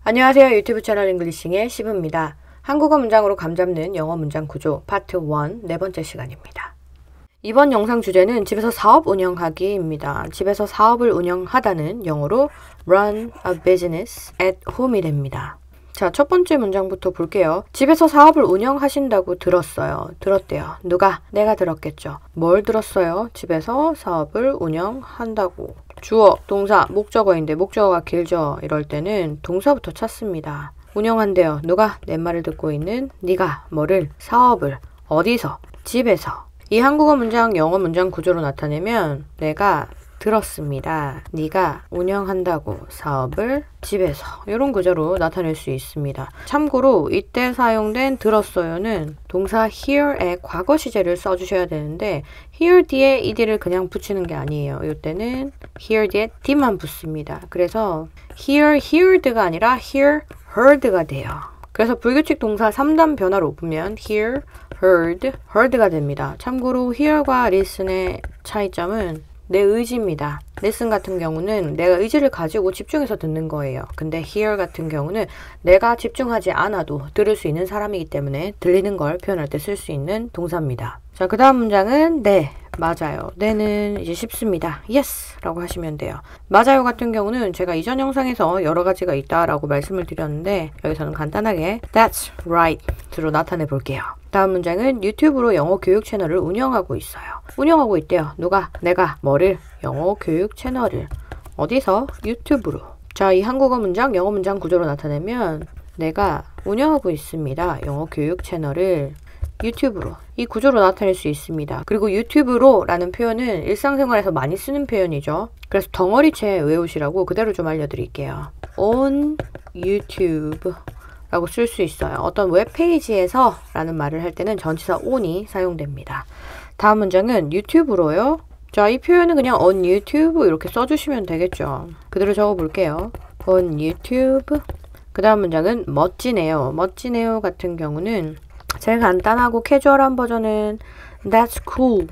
안녕하세요. 유튜브 채널 잉글리싱의 시브입니다. 한국어 문장으로 감잡는 영어 문장 구조 파트 1 네 번째 시간입니다. 이번 영상 주제는 집에서 사업 운영하기입니다. 집에서 사업을 운영하다는 영어로 run a business at home이 됩니다. 자, 첫 번째 문장부터 볼게요. 집에서 사업을 운영하신다고 들었어요. 들었대요. 누가? 내가 들었겠죠. 뭘 들었어요? 집에서 사업을 운영한다고. 주어, 동사, 목적어인데 목적어가 길죠. 이럴 때는 동사부터 찾습니다. 운영한대요. 누가? 내 말을 듣고 있는 네가 뭐를? 사업을. 어디서? 집에서. 이 한국어 문장, 영어 문장 구조로 나타내면 내가 들었습니다. 네가 운영한다고 사업을 집에서 이런 구조로 나타낼 수 있습니다. 참고로 이때 사용된 들었어요는 동사 hear의 과거 시제를 써주셔야 되는데 hear 뒤에 ed를 그냥 붙이는 게 아니에요. 이때는 hear 뒤에 d만 붙습니다. 그래서 hear, heared가 아니라 hear, heard가 돼요. 그래서 불규칙 동사 3단 변화로 보면 hear, heard, heard가 됩니다. 참고로 hear과 listen의 차이점은 내 의지입니다. listen 같은 경우는 내가 의지를 가지고 집중해서 듣는 거예요. 근데 hear 같은 경우는 내가 집중하지 않아도 들을 수 있는 사람이기 때문에 들리는 걸 표현할 때 쓸 수 있는 동사입니다. 자, 그 다음 문장은 네, 맞아요. 네는 이제 쉽습니다. yes 라고 하시면 돼요. 맞아요 같은 경우는 제가 이전 영상에서 여러 가지가 있다라고 말씀을 드렸는데 여기서는 간단하게 that's right 로 나타내 볼게요. 다음 문장은 유튜브로 영어 교육 채널을 운영하고 있어요. 운영하고 있대요. 누가? 내가 뭐를? 영어 교육 채널을. 어디서? 유튜브로. 자, 이 한국어 문장, 영어 문장 구조로 나타내면 내가 운영하고 있습니다. 영어 교육 채널을 유튜브로. 이 구조로 나타낼 수 있습니다. 그리고 유튜브로 라는 표현은 일상생활에서 많이 쓰는 표현이죠. 그래서 덩어리째 외우시라고 그대로 좀 알려드릴게요. on YouTube 라고 쓸 수 있어요. 어떤 웹페이지에서 라는 말을 할 때는 전치사 on이 사용됩니다. 다음 문장은 유튜브로요. 자, 이 표현은 그냥 on YouTube 이렇게 써주시면 되겠죠. 그대로 적어볼게요. on YouTube. 그 다음 문장은 멋지네요. 멋지네요 같은 경우는 제일 간단하고 캐주얼한 버전은 that's cool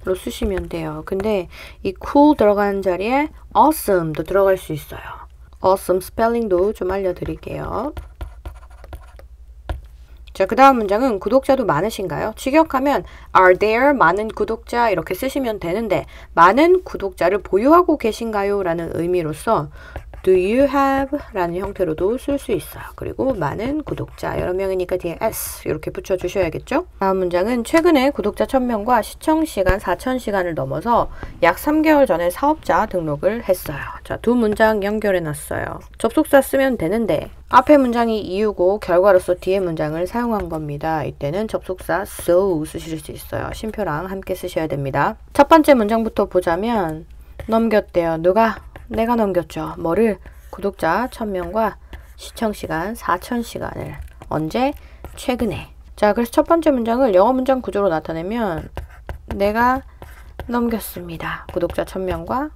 로 쓰시면 돼요. 근데 이 cool 들어가는 자리에 awesome도 들어갈 수 있어요. awesome 스펠링도 좀 알려드릴게요. 자, 그 다음 문장은 구독자도 많으신가요? 직역하면 are there 많은 구독자 이렇게 쓰시면 되는데 많은 구독자를 보유하고 계신가요? 라는 의미로서 do you have? 라는 형태로도 쓸 수 있어요. 그리고 많은 구독자, 여러 명이니까 뒤에 s 이렇게 붙여주셔야겠죠? 다음 문장은 최근에 구독자 1000명과 시청시간 4000시간을 넘어서 약 3개월 전에 사업자 등록을 했어요. 자, 두 문장 연결해놨어요. 접속사 쓰면 되는데 앞에 문장이 이유고 결과로서 뒤에 문장을 사용한 겁니다. 이때는 접속사 so 쓰실 수 있어요. 쉼표랑 함께 쓰셔야 됩니다. 첫 번째 문장부터 보자면 넘겼대요. 누가? 내가 넘겼죠. 뭐를? 구독자 1000명과 시청시간 4000시간을. 언제? 최근에. 자, 그래서 첫 번째 문장을 영어 문장 구조로 나타내면 내가 넘겼습니다. 구독자 1000명과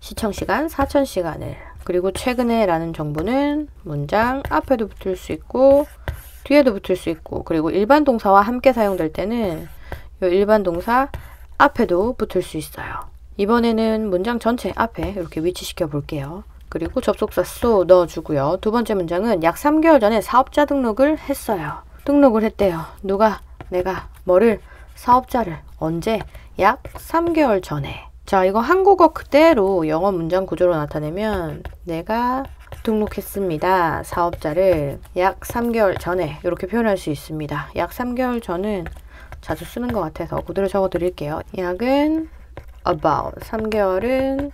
시청시간 4000시간을. 그리고 최근에 라는 정보는 문장 앞에도 붙을 수 있고 뒤에도 붙을 수 있고 그리고 일반 동사와 함께 사용될 때는 이 일반 동사 앞에도 붙을 수 있어요. 이번에는 문장 전체 앞에 이렇게 위치시켜 볼게요. 그리고 접속사 so 넣어주고요. 두 번째 문장은 약 3개월 전에 사업자 등록을 했어요. 등록을 했대요. 누가? 내가. 뭐를? 사업자를. 언제? 약 3개월 전에. 자, 이거 한국어 그대로 영어 문장 구조로 나타내면 내가 등록했습니다. 사업자를 약 3개월 전에 이렇게 표현할 수 있습니다. 약 3개월 전은 자주 쓰는 것 같아서 그대로 적어 드릴게요. 약은 about 3개월은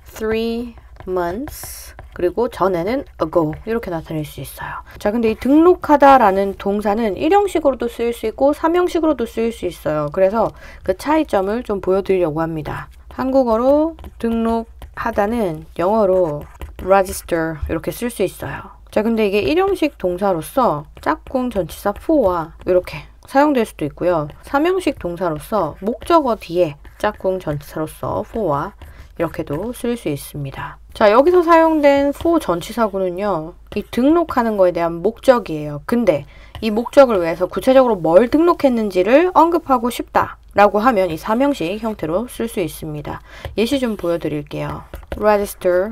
3 months 그리고 전에는 ago 이렇게 나타낼 수 있어요. 자, 근데 이 등록하다 라는 동사는 1형식으로도 쓰일 수 있고 3형식으로도 쓰일 수 있어요. 그래서 그 차이점을 좀 보여드리려고 합니다. 한국어로 등록하다는 영어로 register 이렇게 쓸 수 있어요. 자, 근데 이게 1형식 동사로서 짝꿍 전치사 for와 이렇게 사용될 수도 있고요. 3형식 동사로서 목적어 뒤에 짝꿍 전치사로서 for와 이렇게도 쓸 수 있습니다. 자, 여기서 사용된 for 전치사구는요. 이 등록하는 거에 대한 목적이에요. 근데 이 목적을 위해서 구체적으로 뭘 등록했는지를 언급하고 싶다 라고 하면 이 3형식 형태로 쓸 수 있습니다. 예시 좀 보여드릴게요. register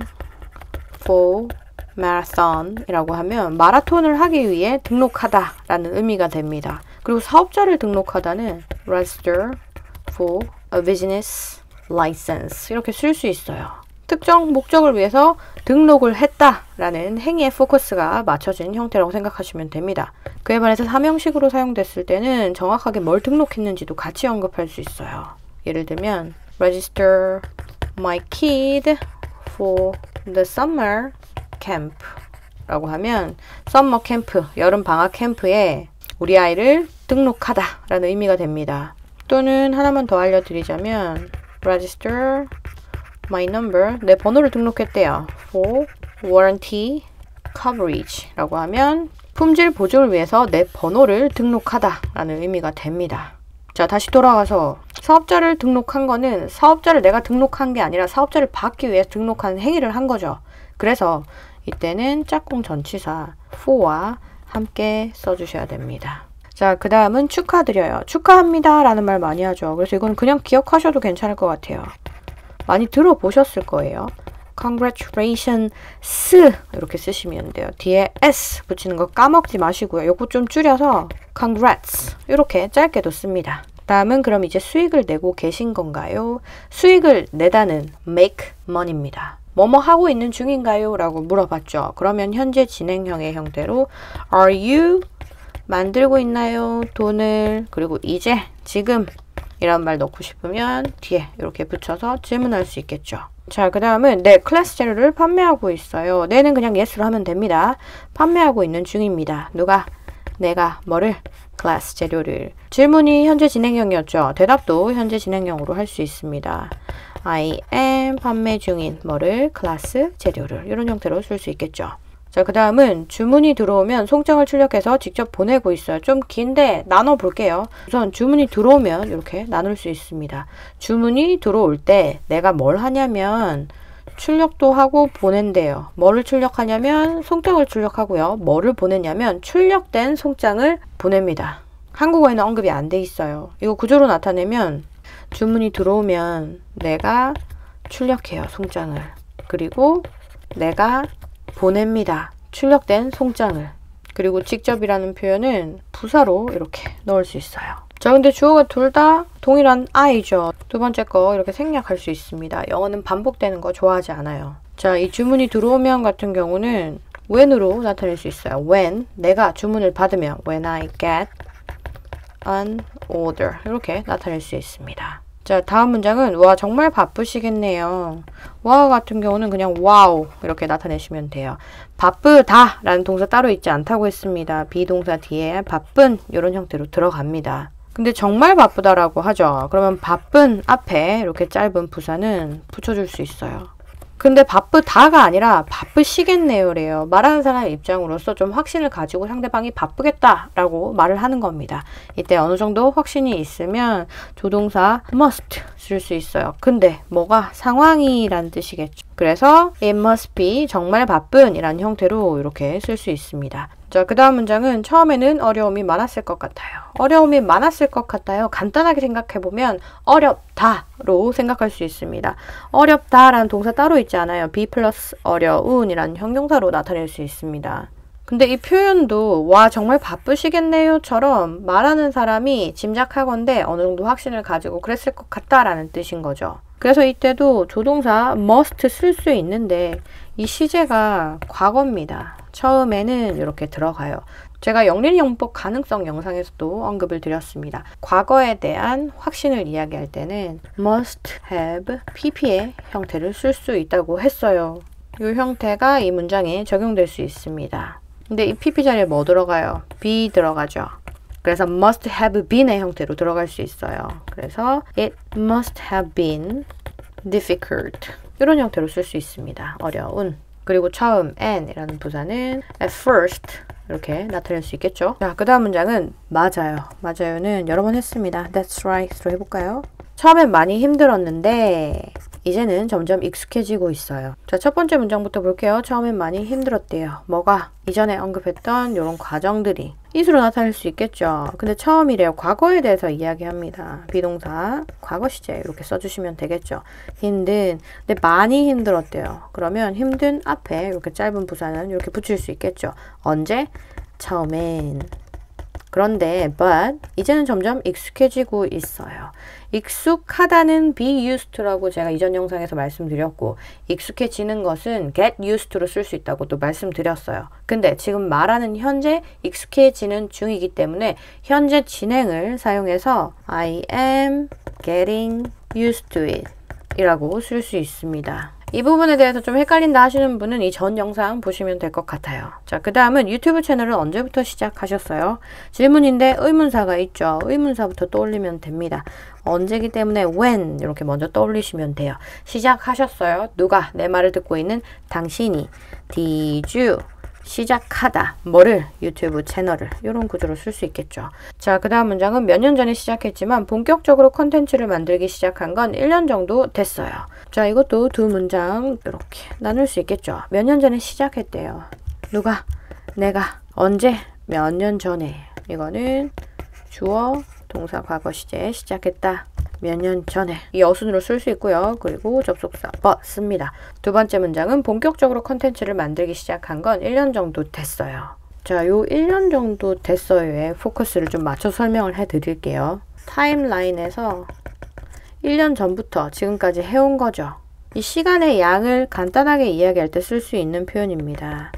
for marathon이라고 하면 마라톤을 하기 위해 등록하다 라는 의미가 됩니다. 그리고 사업자를 등록하다는 register for a business license 이렇게 쓸 수 있어요. 특정 목적을 위해서 등록을 했다라는 행위의 포커스가 맞춰진 형태라고 생각하시면 됩니다. 그에 반해서 사명식으로 사용됐을 때는 정확하게 뭘 등록했는지도 같이 언급할 수 있어요. 예를 들면 register my kid for the summer camp 라고 하면 summer camp, 여름 방학 캠프에 우리 아이를 등록하다 라는 의미가 됩니다. 또는 하나만 더 알려드리자면 register my number, 내 번호를 등록했대요. for warranty coverage 라고 하면 품질 보증을 위해서 내 번호를 등록하다 라는 의미가 됩니다. 자, 다시 돌아와서 사업자를 등록한 거는 사업자를 내가 등록한 게 아니라 사업자를 받기 위해 등록한 행위를 한 거죠. 그래서 이때는 짝꿍 전치사 for와 함께 써주셔야 됩니다. 자, 그 다음은 축하드려요. 축하합니다 라는 말 많이 하죠. 그래서 이건 그냥 기억하셔도 괜찮을 것 같아요. 많이 들어보셨을 거예요. Congratulations 이렇게 쓰시면 돼요. 뒤에 s 붙이는 거 까먹지 마시고요. 요거 좀 줄여서 congrats 이렇게 짧게도 씁니다. 다음은 그럼 이제 수익을 내고 계신 건가요? 수익을 내다는 make money입니다. 뭐뭐 하고 있는 중인가요? 라고 물어봤죠. 그러면 현재 진행형의 형태로 are you 만들고 있나요? 돈을 그리고 이제 지금 이런 말 넣고 싶으면 뒤에 이렇게 붙여서 질문할 수 있겠죠. 자, 그 다음은 네, 클래스 재료를 판매하고 있어요. 네는 그냥 yes로 하면 됩니다. 판매하고 있는 중입니다. 누가? 내가 뭐를? 클래스 재료를. 질문이 현재 진행형이었죠. 대답도 현재 진행형으로 할 수 있습니다. I am 판매 중인 뭐를? 클래스 재료를. 이런 형태로 쓸 수 있겠죠. 자, 그 다음은 주문이 들어오면 송장을 출력해서 직접 보내고 있어요. 좀 긴데 나눠볼게요. 우선 주문이 들어오면 이렇게 나눌 수 있습니다. 주문이 들어올 때 내가 뭘 하냐면 출력도 하고 보낸대요. 뭐를 출력하냐면 송장을 출력하고요. 뭐를 보내냐면 출력된 송장을 보냅니다. 한국어에는 언급이 안 돼 있어요. 이거 구조로 나타내면 주문이 들어오면 내가 출력해요. 송장을. 그리고 내가 보냅니다. 출력된 송장을. 그리고 직접이라는 표현은 부사로 이렇게 넣을 수 있어요. 자, 근데 주어가 둘 다 동일한 I죠. 두 번째 거 이렇게 생략할 수 있습니다. 영어는 반복되는 거 좋아하지 않아요. 자, 이 주문이 들어오면 같은 경우는 when으로 나타낼 수 있어요. when, 내가 주문을 받으면 when I get an order 이렇게 나타낼 수 있습니다. 자, 다음 문장은 와 정말 바쁘시겠네요. 와 같은 경우는 그냥 와우 이렇게 나타내시면 돼요. 바쁘다 라는 동사 따로 있지 않다고 했습니다. 비동사 뒤에 바쁜 이런 형태로 들어갑니다. 근데 정말 바쁘다라고 하죠. 그러면 바쁜 앞에 이렇게 짧은 부사는 붙여줄 수 있어요. 근데 바쁘다가 아니라 바쁘시겠네요 래요. 말하는 사람의 입장으로서 좀 확신을 가지고 상대방이 바쁘겠다라고 말을 하는 겁니다. 이때 어느 정도 확신이 있으면 조동사 must 쓸 수 있어요. 근데 뭐가 상황이란 뜻이겠죠. 그래서 it must be 정말 바쁜 이란 형태로 이렇게 쓸 수 있습니다. 자, 그 다음 문장은 처음에는 어려움이 많았을 것 같아요. 어려움이 많았을 것 같아요. 간단하게 생각해보면 어렵다로 생각할 수 있습니다. 어렵다라는 동사 따로 있지 않아요. be 플러스 어려운이라는 형용사로 나타낼 수 있습니다. 근데 이 표현도 와 정말 바쁘시겠네요처럼 말하는 사람이 짐작하건대 어느 정도 확신을 가지고 그랬을 것 같다라는 뜻인 거죠. 그래서 이때도 조동사 must 쓸 수 있는데 이 시제가 과거입니다. 처음에는 이렇게 들어가요. 제가 영린영법 가능성 영상에서도 언급을 드렸습니다. 과거에 대한 확신을 이야기할 때는 must have pp의 형태를 쓸 수 있다고 했어요. 이 형태가 이 문장에 적용될 수 있습니다. 근데 이 pp 자리에 뭐 들어가요? be 들어가죠. 그래서 must have been의 형태로 들어갈 수 있어요. 그래서 it must have been difficult 이런 형태로 쓸 수 있습니다. 어려운. 그리고 처음 and이라는 부사는 at first 이렇게 나타낼 수 있겠죠. 자, 그 다음 문장은 맞아요. 맞아요는 여러 번 했습니다. That's right로 해볼까요? 처음엔 많이 힘들었는데 이제는 점점 익숙해지고 있어요. 자, 첫 번째 문장부터 볼게요. 처음엔 많이 힘들었대요. 뭐가? 이전에 언급했던 이런 과정들이 it으로 나타낼 수 있겠죠. 근데 처음이래요. 과거에 대해서 이야기합니다. 비동사 과거 시제 이렇게 써주시면 되겠죠. 힘든, 근데 많이 힘들었대요. 그러면 힘든 앞에 이렇게 짧은 부사는 이렇게 붙일 수 있겠죠. 언제? 처음엔. 그런데 but 이제는 점점 익숙해지고 있어요. 익숙하다는 be used to라고 제가 이전 영상에서 말씀드렸고, 익숙해지는 것은 get used to로 쓸 수 있다고 또 말씀드렸어요. 근데 지금 말하는 현재 익숙해지는 중이기 때문에 현재 진행을 사용해서 I am getting used to it 이라고 쓸 수 있습니다. 이 부분에 대해서 좀 헷갈린다 하시는 분은 이 전 영상 보시면 될 것 같아요. 자, 그 다음은 유튜브 채널을 언제부터 시작하셨어요? 질문인데 의문사가 있죠. 의문사부터 떠올리면 됩니다. 언제기 때문에 when 이렇게 먼저 떠올리시면 돼요. 시작하셨어요. 누가? 내 말을 듣고 있는 당신이. Did you? 시작하다. 뭐를? 유튜브 채널을. 이런 구조로 쓸 수 있겠죠. 자, 그 다음 문장은 몇 년 전에 시작했지만 본격적으로 컨텐츠를 만들기 시작한 건 1년 정도 됐어요. 자, 이것도 두 문장 이렇게 나눌 수 있겠죠. 몇 년 전에 시작했대요. 누가? 내가. 언제? 몇 년 전에. 이거는 주어, 동사, 과거 시제 시작했다. 몇 년 전에. 이 어순으로 쓸 수 있고요. 그리고 접속사 but 씁니다. 두 번째 문장은 본격적으로 컨텐츠를 만들기 시작한 건 1년 정도 됐어요. 자, 요 1년 정도 됐어요에 포커스를 좀 맞춰 설명을 해드릴게요. 타임라인에서 1년 전부터 지금까지 해온 거죠. 이 시간의 양을 간단하게 이야기할 때 쓸 수 있는 표현입니다.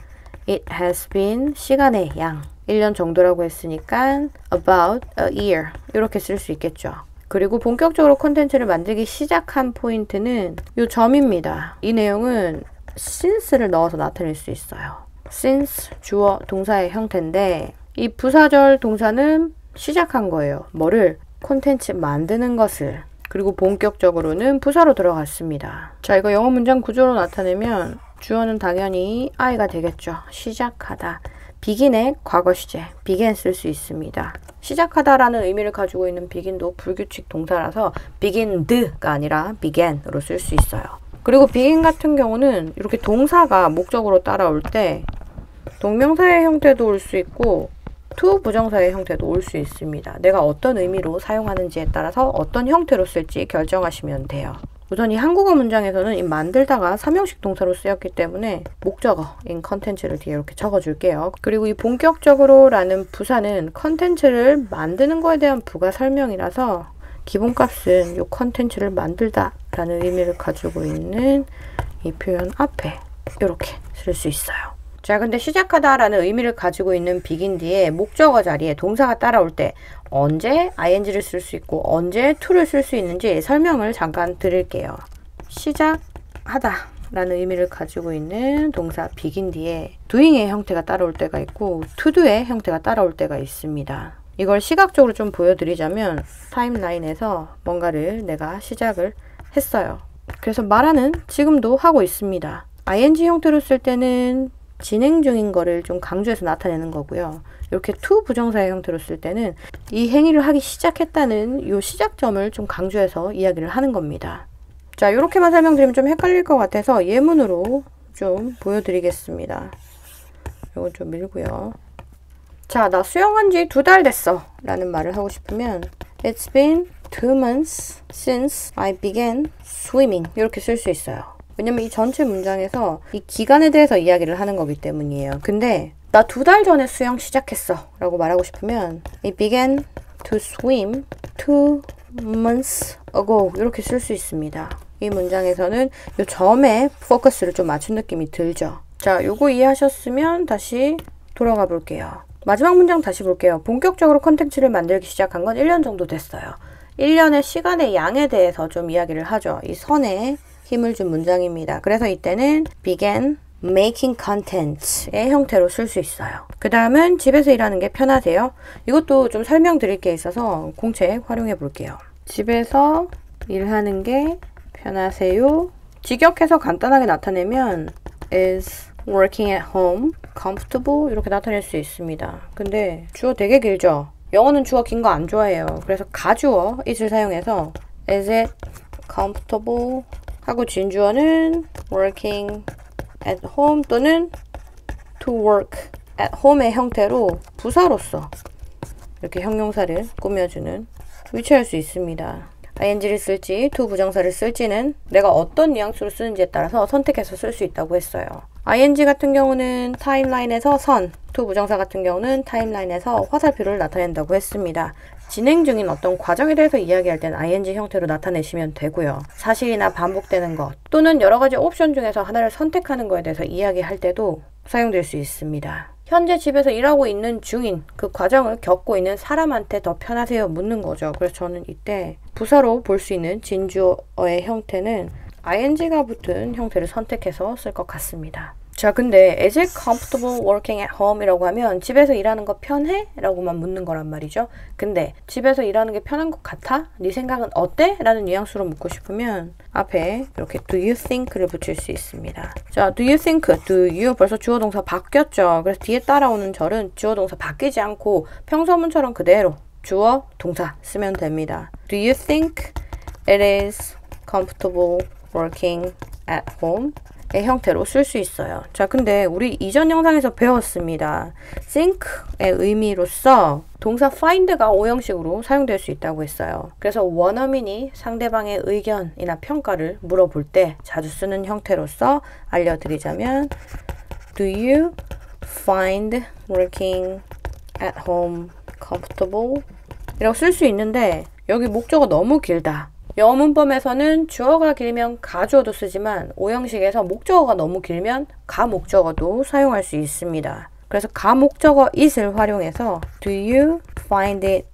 It has been 시간의 양. 1년 정도라고 했으니까 about a year 이렇게 쓸 수 있겠죠. 그리고 본격적으로 콘텐츠를 만들기 시작한 포인트는 이 점입니다. 이 내용은 since를 넣어서 나타낼 수 있어요. since 주어 동사의 형태인데 이 부사절 동사는 시작한 거예요. 뭐를? 콘텐츠 만드는 것을. 그리고 본격적으로는 부사로 들어갔습니다. 자, 이거 영어 문장 구조로 나타내면 주어는 당연히 I가 되겠죠. 시작하다. begin의 과거 시제, began 쓸 수 있습니다. 시작하다라는 의미를 가지고 있는 begin도 불규칙 동사라서 beginned가 아니라 began으로 쓸 수 있어요. 그리고 begin 같은 경우는 이렇게 동사가 목적으로 따라올 때 동명사의 형태도 올 수 있고 to 부정사의 형태도 올 수 있습니다. 내가 어떤 의미로 사용하는지에 따라서 어떤 형태로 쓸지 결정하시면 돼요. 우선 이 한국어 문장에서는 이 만들다가 3형식 동사로 쓰였기 때문에 목적어인 컨텐츠를 뒤에 이렇게 적어줄게요. 그리고 이 본격적으로 라는 부사는 컨텐츠를 만드는 거에 대한 부가 설명이라서 기본값은 이 컨텐츠를 만들다 라는 의미를 가지고 있는 이 표현 앞에 이렇게 쓸 수 있어요. 자, 근데 시작하다 라는 의미를 가지고 있는 begin 뒤에 목적어 자리에 동사가 따라올 때 언제 ing를 쓸 수 있고 언제 to를 쓸 수 있는지 설명을 잠깐 드릴게요. 시작하다 라는 의미를 가지고 있는 동사 begin 뒤에 doing의 형태가 따라올 때가 있고 to do의 형태가 따라올 때가 있습니다. 이걸 시각적으로 좀 보여드리자면 타임라인에서 뭔가를 내가 시작을 했어요. 그래서 말하는 지금도 하고 있습니다. ing 형태로 쓸 때는 진행 중인 거를 좀 강조해서 나타내는 거고요. 이렇게 to 부정사의 형태로 쓸 때는 이 행위를 하기 시작했다는 이 시작점을 좀 강조해서 이야기를 하는 겁니다. 자, 이렇게만 설명드리면 좀 헷갈릴 것 같아서 예문으로 좀 보여드리겠습니다. 이건 좀 밀고요. 자, 나 수영한 지 2달 됐어 라는 말을 하고 싶으면 It's been 2 months since I began swimming 이렇게 쓸 수 있어요. 왜냐면 이 전체 문장에서 이 기간에 대해서 이야기를 하는 거기 때문이에요. 근데 나 2달 전에 수영 시작했어 라고 말하고 싶으면 I began to swim 2 months ago 이렇게 쓸 수 있습니다. 이 문장에서는 이 점에 포커스를 좀 맞춘 느낌이 들죠. 자, 요거 이해하셨으면 다시 돌아가 볼게요. 마지막 문장 다시 볼게요. 본격적으로 컨텐츠를 만들기 시작한 건 1년 정도 됐어요. 1년의 시간의 양에 대해서 좀 이야기를 하죠. 이 선에 힘을 준 문장입니다. 그래서 이때는 began making content의 형태로 쓸 수 있어요. 그 다음은 집에서 일하는 게 편하세요? 이것도 좀 설명드릴 게 있어서 공책 활용해 볼게요. 집에서 일하는 게 편하세요? 직역해서 간단하게 나타내면 is working at home comfortable 이렇게 나타낼 수 있습니다. 근데 주어 되게 길죠? 영어는 주어 긴 거 안 좋아해요. 그래서 가주어 it을 사용해서 is it comfortable 하고 진주어는 working at home 또는 to work at home의 형태로 부사로서 이렇게 형용사를 꾸며주는 위치할 수 있습니다. ing를 쓸지 to 부정사를 쓸지는 내가 어떤 뉘앙스로 쓰는지에 따라서 선택해서 쓸 수 있다고 했어요. ing 같은 경우는 타임라인에서 선, to 부정사 같은 경우는 타임라인에서 화살표를 나타낸다고 했습니다. 진행 중인 어떤 과정에 대해서 이야기할 땐 ing 형태로 나타내시면 되고요. 사실이나 반복되는 것 또는 여러 가지 옵션 중에서 하나를 선택하는 것에 대해서 이야기할 때도 사용될 수 있습니다. 현재 집에서 일하고 있는 중인 그 과정을 겪고 있는 사람한테 더 편하세요 묻는 거죠. 그래서 저는 이때 부사로 볼 수 있는 진주어의 형태는 ing가 붙은 형태를 선택해서 쓸 것 같습니다. 자, 근데 is it comfortable working at home? 이라고 하면 집에서 일하는 거 편해? 라고만 묻는 거란 말이죠. 근데 집에서 일하는 게 편한 것 같아? 네 생각은 어때? 라는 뉘앙스로 묻고 싶으면 앞에 이렇게 do you think를 붙일 수 있습니다. 자, do you think, do you 벌써 주어 동사 바뀌었죠. 그래서 뒤에 따라오는 절은 주어 동사 바뀌지 않고 평소문처럼 그대로 주어 동사 쓰면 됩니다. Do you think it is comfortable working at home? 의 형태로 쓸 수 있어요. 자, 근데 우리 이전 영상에서 배웠습니다. think의 의미로서 동사 find가 오형식으로 사용될 수 있다고 했어요. 그래서 원어민이 상대방의 의견이나 평가를 물어볼 때 자주 쓰는 형태로서 알려드리자면 Do you find working at home comfortable? 이라고 쓸 수 있는데 여기 목적어 너무 길다. 영어 문법에서는 주어가 길면 가주어도 쓰지만 오형식에서 목적어가 너무 길면 가목적어도 사용할 수 있습니다. 그래서 가목적어 it을 활용해서 Do you find it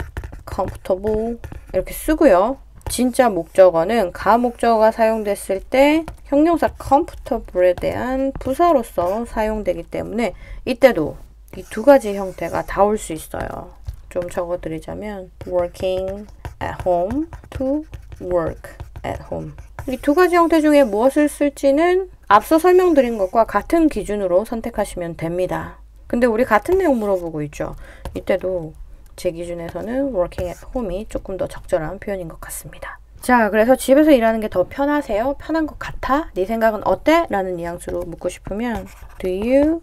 comfortable? 이렇게 쓰고요. 진짜 목적어는 가목적어가 사용됐을 때 형용사 comfortable에 대한 부사로서 사용되기 때문에 이때도 이 두 가지 형태가 다 올 수 있어요. 좀 적어드리자면 working at home to work at home. 이 두 가지 형태 중에 무엇을 쓸지는 앞서 설명드린 것과 같은 기준으로 선택하시면 됩니다. 근데 우리 같은 내용 물어보고 있죠. 이때도 제 기준에서는 working at home이 조금 더 적절한 표현인 것 같습니다. 자, 그래서 집에서 일하는 게 더 편하세요? 편한 것 같아? 네 생각은 어때? 라는 뉘앙스로 묻고 싶으면 Do you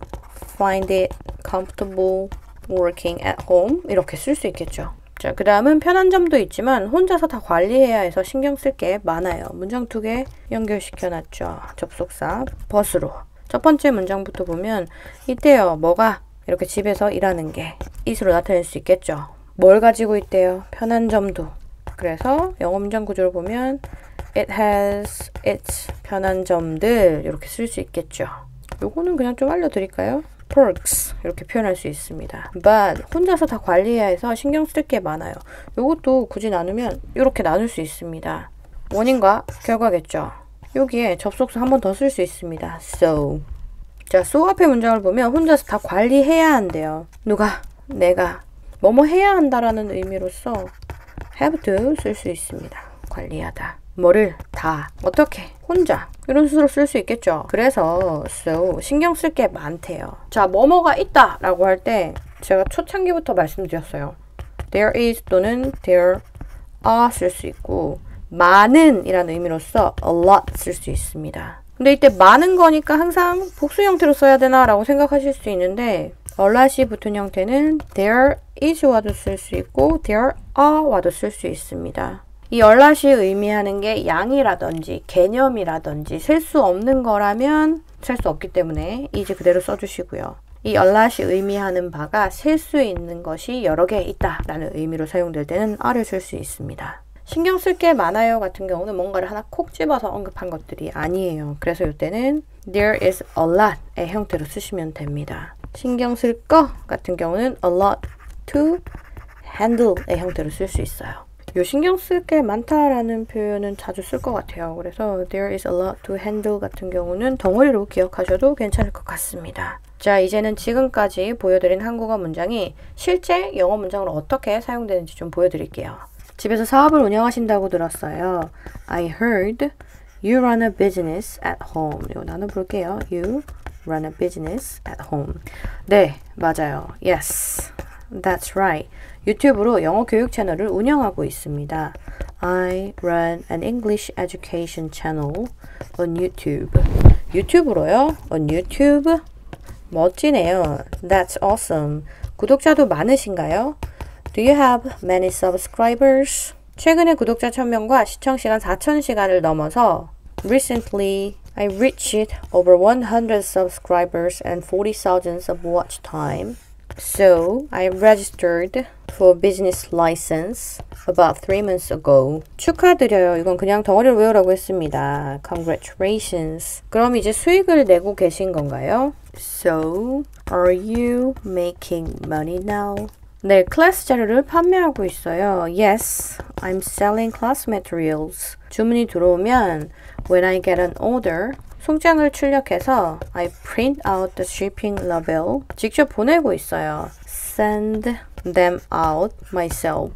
find it comfortable working at home? 이렇게 쓸 수 있겠죠. 자, 그 다음은 편한 점도 있지만 혼자서 다 관리해야 해서 신경 쓸 게 많아요. 문장 두 개 연결시켜놨죠. 접속사 but으로. 첫 번째 문장부터 보면 이때요. 뭐가 이렇게 집에서 일하는 게 it으로 나타낼 수 있겠죠. 뭘 가지고 있대요? 편한 점도. 그래서 영어 문장 구조를 보면 it has its 편한 점들 이렇게 쓸 수 있겠죠. 요거는 그냥 좀 알려드릴까요? perks 이렇게 표현할 수 있습니다. but 혼자서 다 관리해야 해서 신경 쓸 게 많아요. 요것도 굳이 나누면 이렇게 나눌 수 있습니다. 원인과 결과겠죠. 여기에 접속사 한 번 더 쓸 수 있습니다. so. 자, so 앞에 문장을 보면 혼자서 다 관리해야 한대요. 누가? 내가. 뭐뭐 해야 한다라는 의미로서 have to 쓸 수 있습니다. 관리하다. 뭐를? 다. 어떻게? 혼자. 이런 수로 쓸 수 있겠죠. 그래서 so 신경 쓸 게 많대요. 자, 뭐뭐가 있다 라고 할 때 제가 초창기부터 말씀드렸어요. there is 또는 there are 쓸 수 있고 많은 이라는 의미로서 a lot 쓸 수 있습니다. 근데 이때 많은 거니까 항상 복수 형태로 써야 되나 라고 생각하실 수 있는데 a lot이 붙은 형태는 there is와도 쓸 수 있고 there are와도 쓸 수 있습니다. 이 a lot이 의미하는 게 양이라든지 개념이라든지 셀 수 없는 거라면 셀 수 없기 때문에 is 그대로 써주시고요. 이 a lot이 의미하는 바가 셀 수 있는 것이 여러 개 있다 라는 의미로 사용될 때는 are를 쓸 수 있습니다. 신경 쓸 게 많아요 같은 경우는 뭔가를 하나 콕 집어서 언급한 것들이 아니에요. 그래서 이때는 there is a lot의 형태로 쓰시면 됩니다. 신경 쓸 거 같은 경우는 a lot to handle의 형태로 쓸 수 있어요. 요 신경 쓸 게 많다라는 표현은 자주 쓸 것 같아요. 그래서 there is a lot to handle 같은 경우는 덩어리로 기억하셔도 괜찮을 것 같습니다. 자, 이제는 지금까지 보여드린 한국어 문장이 실제 영어 문장으로 어떻게 사용되는지 좀 보여드릴게요. 집에서 사업을 운영하신다고 들었어요. I heard you run a business at home. 이거 나눠볼게요. You run a business at home. 네, 맞아요. Yes, that's right. 유튜브로 영어 교육 채널을 운영하고 있습니다. I run an English education channel on YouTube. 유튜브로요? On YouTube? 멋지네요. That's awesome. 구독자도 많으신가요? Do you have many subscribers? 최근에 구독자 1000명과 시청시간 4000시간을 넘어서 Recently, I reached over 100 subscribers and 40,000 of watch time. So, I registered for business license about 3 months ago. 축하드려요. 이건 그냥 덩어리를 외우라고 했습니다. Congratulations. 그럼 이제 수익을 내고 계신 건가요? So, are you making money now? 네, 클래스 자료를 판매하고 있어요. Yes, I'm selling class materials. 주문이 들어오면 when I get an order, 송장을 출력해서 I print out the shipping label. 직접 보내고 있어요. Send them out myself.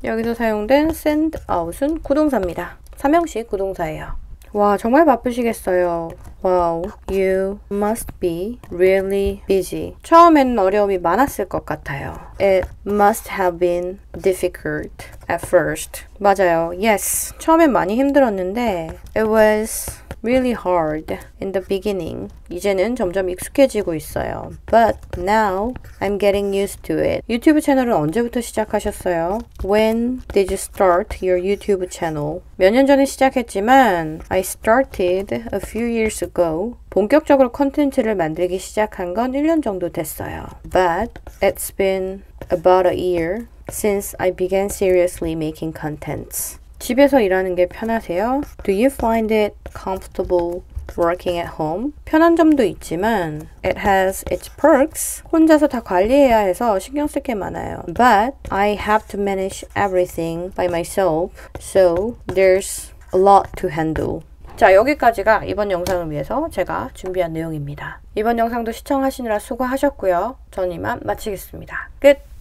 여기서 사용된 send out은 구동사입니다. 삼형식 구동사예요. 와, 정말 바쁘시겠어요. Wow, you must be really busy. 처음에는 어려움이 많았을 것 같아요. It must have been difficult at first. 맞아요. Yes. 처음엔 많이 힘들었는데 it was really hard in the beginning. 이제는 점점 익숙해지고 있어요. But now I'm getting used to it. 유튜브 채널은 언제부터 시작하셨어요? When did you start your YouTube channel? 몇 년 전에 시작했지만 I started a few years ago. 본격적으로 컨텐츠를 만들기 시작한 건 1년 정도 됐어요. But it's been about a year since I began seriously making contents. 집에서 일하는 게 편하세요? Do you find it comfortable working at home? 편한 점도 있지만 it has its perks. 혼자서 다 관리해야 해서 신경 쓸 게 많아요. But I have to manage everything by myself, so there's a lot to handle. 자, 여기까지가 이번 영상을 위해서 제가 준비한 내용입니다. 이번 영상도 시청하시느라 수고하셨고요. 전 이만 마치겠습니다. 끝!